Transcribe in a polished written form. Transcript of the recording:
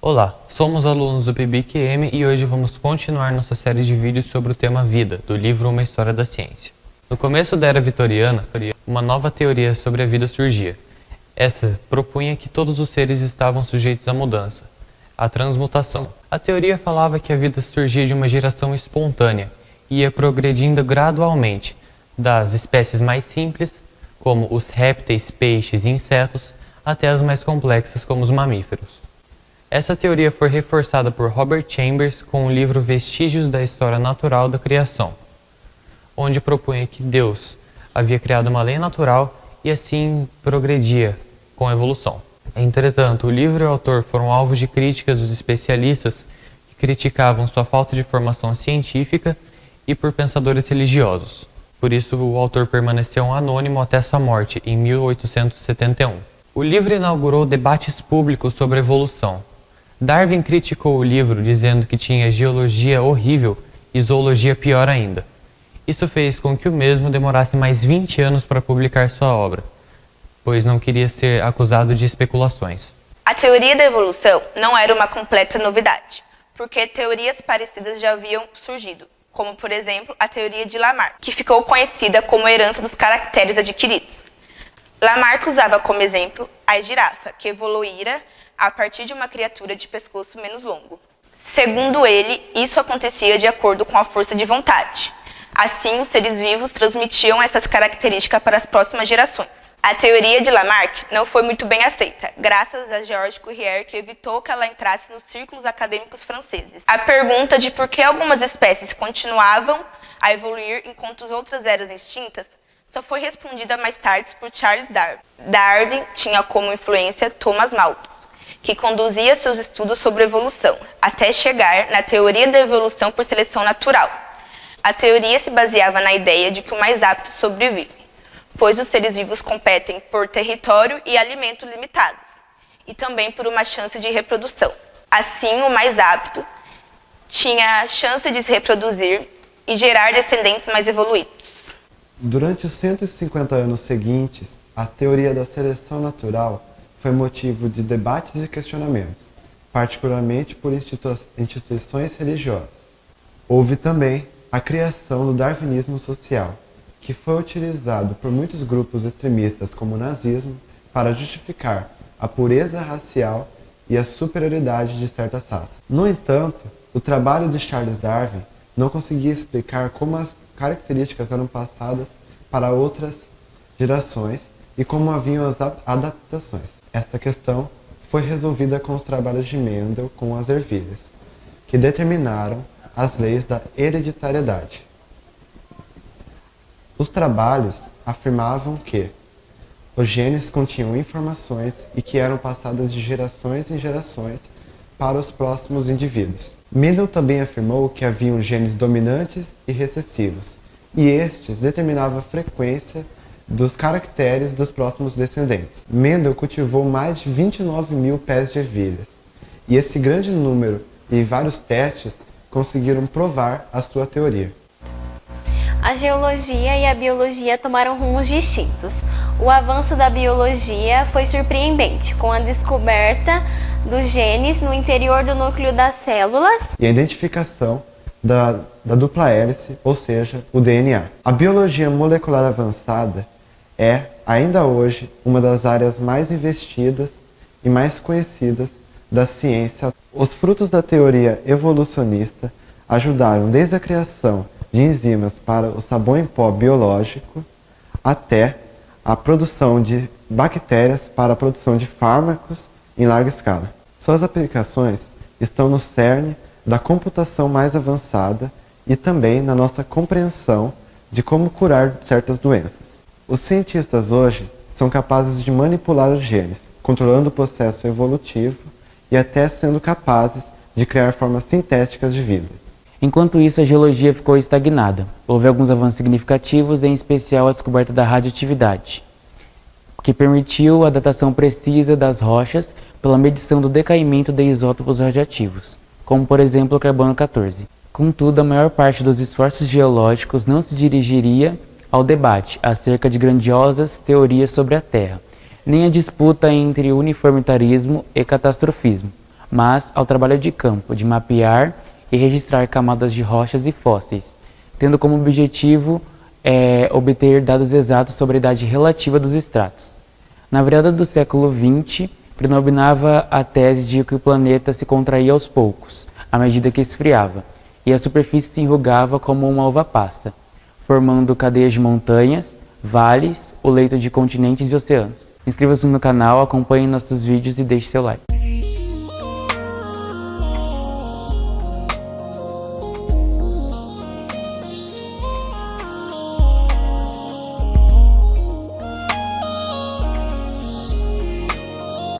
Olá, somos alunos do PIBIC-M e hoje vamos continuar nossa série de vídeos sobre o tema vida, do livro Uma História da Ciência. No começo da Era Vitoriana, uma nova teoria sobre a vida surgia. Essa propunha que todos os seres estavam sujeitos à mudança, à transmutação. A teoria falava que a vida surgia de uma geração espontânea e ia progredindo gradualmente, das espécies mais simples, como os répteis, peixes e insetos, até as mais complexas, como os mamíferos. Essa teoria foi reforçada por Robert Chambers com o livro Vestígios da História Natural da Criação, onde propunha que Deus havia criado uma lei natural e assim progredia com a evolução. Entretanto, o livro e o autor foram alvos de críticas dos especialistas que criticavam sua falta de formação científica e por pensadores religiosos. Por isso, o autor permaneceu anônimo até sua morte, em 1871. O livro inaugurou debates públicos sobre a evolução. Darwin criticou o livro, dizendo que tinha geologia horrível e zoologia pior ainda. Isso fez com que o mesmo demorasse mais 20 anos para publicar sua obra, pois não queria ser acusado de especulações. A teoria da evolução não era uma completa novidade, porque teorias parecidas já haviam surgido, como, por exemplo, a teoria de Lamarck, que ficou conhecida como herança dos caracteres adquiridos. Lamarck usava como exemplo a girafa, que evoluíra a partir de uma criatura de pescoço menos longo. Segundo ele, isso acontecia de acordo com a força de vontade. Assim, os seres vivos transmitiam essas características para as próximas gerações. A teoria de Lamarck não foi muito bem aceita, graças a Georges Cuvier, que evitou que ela entrasse nos círculos acadêmicos franceses. A pergunta de por que algumas espécies continuavam a evoluir enquanto outras eram extintas só foi respondida mais tarde por Charles Darwin. Darwin tinha como influência Thomas Malthus, que conduzia seus estudos sobre evolução, até chegar na teoria da evolução por seleção natural. A teoria se baseava na ideia de que o mais apto sobrevive, pois os seres vivos competem por território e alimento limitados, e também por uma chance de reprodução. Assim, o mais apto tinha a chance de se reproduzir e gerar descendentes mais evoluídos. Durante os 150 anos seguintes, a teoria da seleção natural foi motivo de debates e questionamentos, particularmente por instituições religiosas. Houve também a criação do darwinismo social, que foi utilizado por muitos grupos extremistas como o nazismo para justificar a pureza racial e a superioridade de certas raças. No entanto, o trabalho de Charles Darwin não conseguia explicar como as características eram passadas para outras gerações e como haviam as adaptações. Esta questão foi resolvida com os trabalhos de Mendel com as ervilhas, que determinaram as leis da hereditariedade. Os trabalhos afirmavam que os genes continham informações e que eram passadas de gerações em gerações para os próximos indivíduos. Mendel também afirmou que haviam genes dominantes e recessivos, e estes determinavam a frequência dos caracteres dos próximos descendentes. Mendel cultivou mais de 29 mil pés de ervilhas, e esse grande número e vários testes conseguiram provar a sua teoria. A geologia e a biologia tomaram rumos distintos. O avanço da biologia foi surpreendente, com a descoberta dos genes no interior do núcleo das células e a identificação da dupla hélice, ou seja, o DNA. A biologia molecular avançada é, ainda hoje, uma das áreas mais investidas e mais conhecidas da ciência. Os frutos da teoria evolucionista ajudaram desde a criação de enzimas para o sabão em pó biológico até a produção de bactérias para a produção de fármacos em larga escala. Suas aplicações estão no cerne da computação mais avançada e também na nossa compreensão de como curar certas doenças. Os cientistas hoje são capazes de manipular os genes, controlando o processo evolutivo e até sendo capazes de criar formas sintéticas de vida. Enquanto isso, a geologia ficou estagnada. Houve alguns avanços significativos, em especial a descoberta da radioatividade, que permitiu a datação precisa das rochas pela medição do decaimento de isótopos radioativos, como por exemplo o carbono 14. Contudo, a maior parte dos esforços geológicos não se dirigiria ao debate acerca de grandiosas teorias sobre a Terra, nem a disputa entre uniformitarismo e catastrofismo, mas ao trabalho de campo, de mapear e registrar camadas de rochas e fósseis, tendo como objetivo obter dados exatos sobre a idade relativa dos estratos. Na virada do século XX, predominava a tese de que o planeta se contraía aos poucos, à medida que esfriava, e a superfície se enrugava como uma uva passa, formando cadeias de montanhas, vales, o leito de continentes e oceanos. Inscreva-se no canal, acompanhe nossos vídeos e deixe seu like.